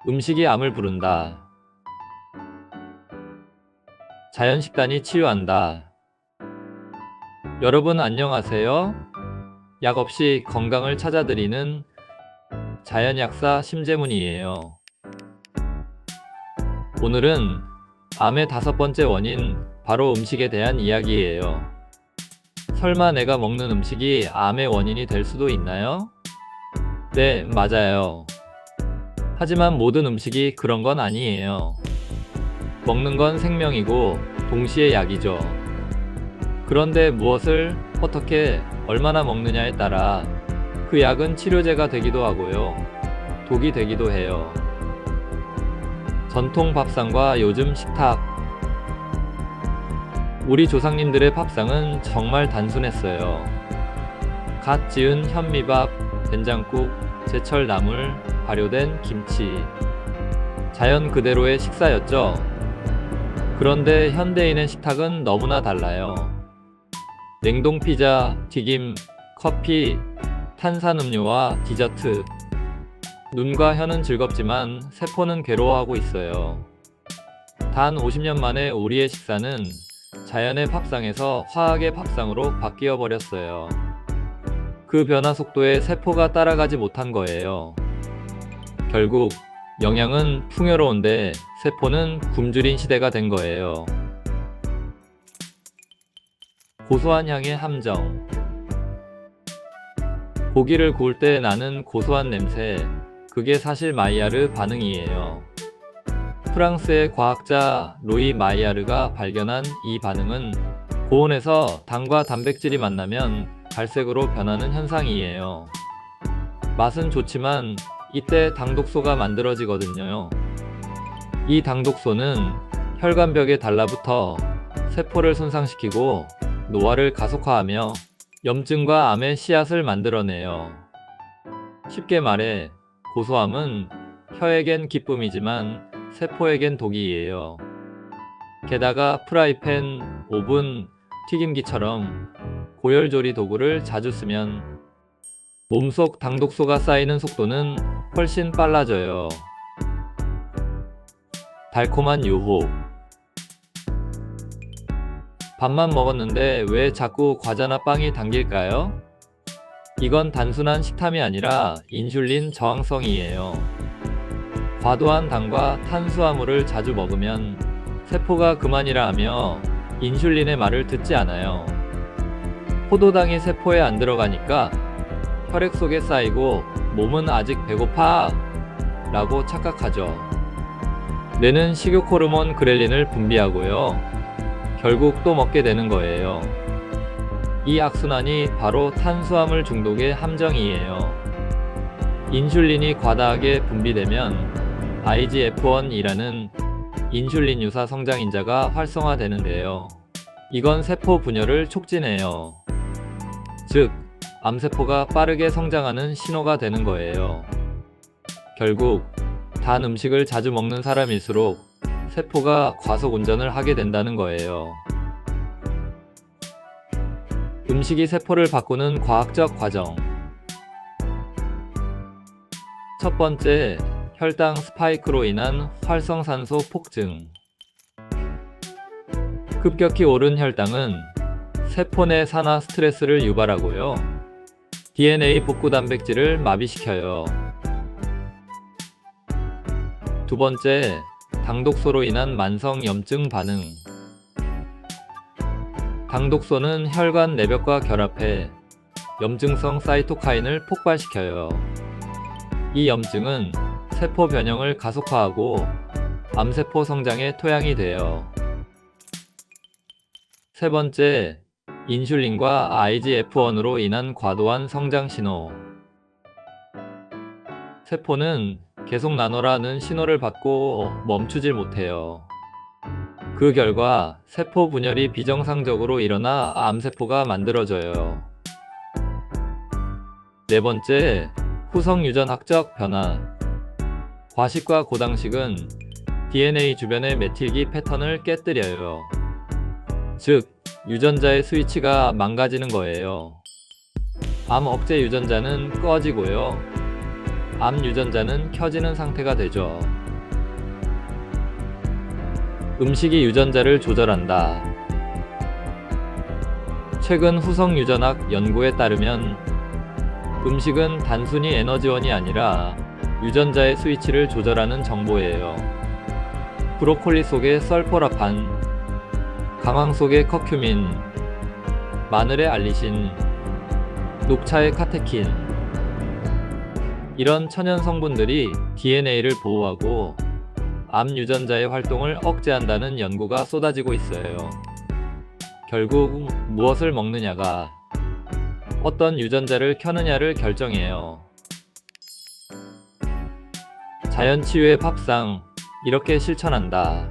음식이 암을 부른다. 자연식단이 치유한다. 여러분 안녕하세요. 약 없이 건강을 찾아드리는 자연약사 심재문이에요. 오늘은 암의 5번째 원인, 바로 음식에 대한 이야기예요. 설마 내가 먹는 음식이 암의 원인이 될 수도 있나요? 네, 맞아요. 하지만 모든 음식이 그런 건 아니에요. 먹는 건 생명이고 동시에 약이죠. 그런데 무엇을, 어떻게, 얼마나 먹느냐에 따라 그 약은 치료제가 되기도 하고요. 독이 되기도 해요. 전통 밥상과 요즘 식탁. 우리 조상님들의 밥상은 정말 단순했어요. 갓 지은 현미밥, 된장국, 제철 나물, 발효된 김치. 자연 그대로의 식사였죠. 그런데 현대인의 식탁은 너무나 달라요. 냉동 피자, 튀김, 커피, 탄산음료와 디저트. 눈과 혀는 즐겁지만 세포는 괴로워하고 있어요. 단 50년 만에 우리의 식사는 자연의 밥상에서 화학의 밥상으로 바뀌어 버렸어요. 그 변화 속도에 세포가 따라가지 못한 거예요. 결국 영양은 풍요로운데 세포는 굶주린 시대가 된 거예요. 고소한 향의 함정. 고기를 구울 때 나는 고소한 냄새, 그게 사실 마이야르 반응이에요. 프랑스의 과학자 루이 마이야르가 발견한 이 반응은 고온에서 당과 단백질이 만나면 갈색으로 변하는 현상이에요. 맛은 좋지만 이때 당독소가 만들어지거든요. 이 당독소는 혈관벽에 달라붙어 세포를 손상시키고 노화를 가속화하며 염증과 암의 씨앗을 만들어내요. 쉽게 말해 고소함은 혀에겐 기쁨이지만 세포에겐 독이에요. 게다가 프라이팬, 오븐, 튀김기처럼 고열조리 도구를 자주 쓰면 몸속 당독소가 쌓이는 속도는 훨씬 빨라져요. 달콤한 유혹. 밥만 먹었는데 왜 자꾸 과자나 빵이 당길까요? 이건 단순한 식탐이 아니라 인슐린 저항성이에요. 과도한 당과 탄수화물을 자주 먹으면 세포가 그만이라 하며 인슐린의 말을 듣지 않아요. 포도당이 세포에 안 들어가니까 혈액 속에 쌓이고 몸은 아직 배고파 라고 착각하죠. 뇌는 식욕 호르몬 그렐린을 분비하고요. 결국 또 먹게 되는 거예요. 이 악순환이 바로 탄수화물 중독의 함정이에요. 인슐린이 과다하게 분비되면 IGF-1이라는 인슐린 유사 성장인자가 활성화되는데요. 이건 세포 분열을 촉진해요. 즉, 암세포가 빠르게 성장하는 신호가 되는 거예요. 결국 단 음식을 자주 먹는 사람일수록 세포가 과속 운전을 하게 된다는 거예요. 음식이 세포를 바꾸는 과학적 과정. 첫 번째, 혈당 스파이크로 인한 활성산소 폭증. 급격히 오른 혈당은 세포 내 산화 스트레스를 유발하고요. DNA 복구 단백질을 마비시켜요. 두 번째, 당독소로 인한 만성 염증 반응. 당독소는 혈관 내벽과 결합해 염증성 사이토카인을 폭발시켜요. 이 염증은 세포 변형을 가속화하고 암세포 성장의 토양이 돼요. 세 번째, 인슐린과 IGF-1으로 인한 과도한 성장 신호. 세포는 계속 나눠라는 신호를 받고 멈추질 못해요. 그 결과 세포 분열이 비정상적으로 일어나 암세포가 만들어져요. 네 번째, 후성 유전학적 변화. 과식과 고당식은 DNA 주변의 메틸기 패턴을 깨뜨려요. 즉, 유전자의 스위치가 망가지는 거예요. 암 억제 유전자는 꺼지고요. 암 유전자는 켜지는 상태가 되죠. 음식이 유전자를 조절한다. 최근 후성 유전학 연구에 따르면 음식은 단순히 에너지원이 아니라 유전자의 스위치를 조절하는 정보예요. 브로콜리 속의 설포라판, 강황 속의 커큐민, 마늘의 알리신, 녹차의 카테킨. 이런 천연 성분들이 DNA를 보호하고 암 유전자의 활동을 억제한다는 연구가 쏟아지고 있어요. 결국 무엇을 먹느냐가 어떤 유전자를 켜느냐를 결정해요. 자연치유의 밥상, 이렇게 실천한다.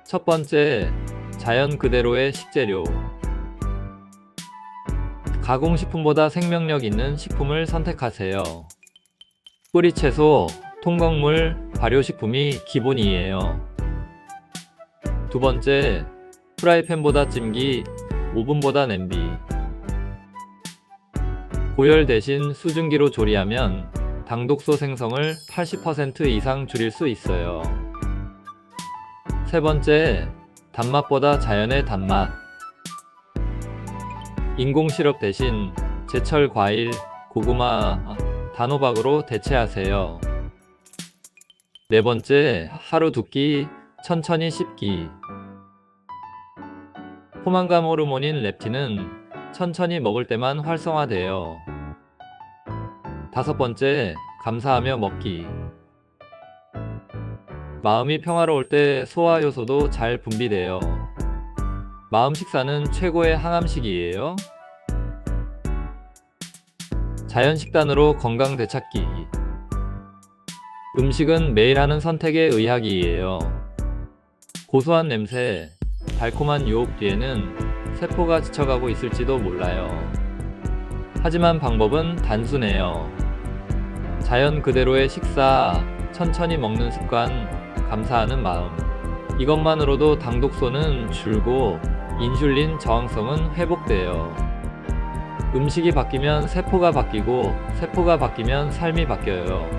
첫 번째, 자연 그대로의 식재료. 가공식품보다 생명력 있는 식품을 선택하세요. 뿌리채소, 통곡물, 발효식품이 기본이에요. 두 번째, 프라이팬보다 찜기, 오븐보다 냄비. 고열 대신 수증기로 조리하면 당독소 생성을 80% 이상 줄일 수 있어요. 세 번째, 단맛보다 자연의 단맛. 인공 시럽 대신 제철 과일, 고구마, 단호박으로 대체하세요. 네 번째, 하루 두 끼, 천천히 씹기. 포만감 호르몬인 렙틴은 천천히 먹을 때만 활성화돼요. 다섯 번째, 감사하며 먹기. 마음이 평화로울 때 소화 효소도 잘 분비돼요. 마음 식사는 최고의 항암식이에요. 자연 식단으로 건강 되찾기. 음식은 매일 하는 선택의 의학이에요. 고소한 냄새, 달콤한 유혹 뒤에는 세포가 지쳐가고 있을지도 몰라요. 하지만 방법은 단순해요. 자연 그대로의 식사, 천천히 먹는 습관, 감사하는 마음. 이것만으로도 당독소는 줄고 인슐린 저항성은 회복돼요. 음식이 바뀌면 세포가 바뀌고 세포가 바뀌면 삶이 바뀌어요.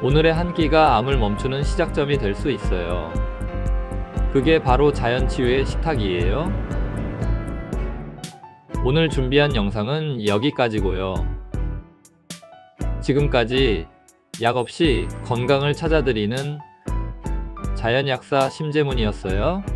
오늘의 한 끼가 암을 멈추는 시작점이 될 수 있어요. 그게 바로 자연치유의 식탁이에요. 오늘 준비한 영상은 여기까지고요. 지금까지 약 없이 건강을 찾아드리는 자연약사 심재문이었어요.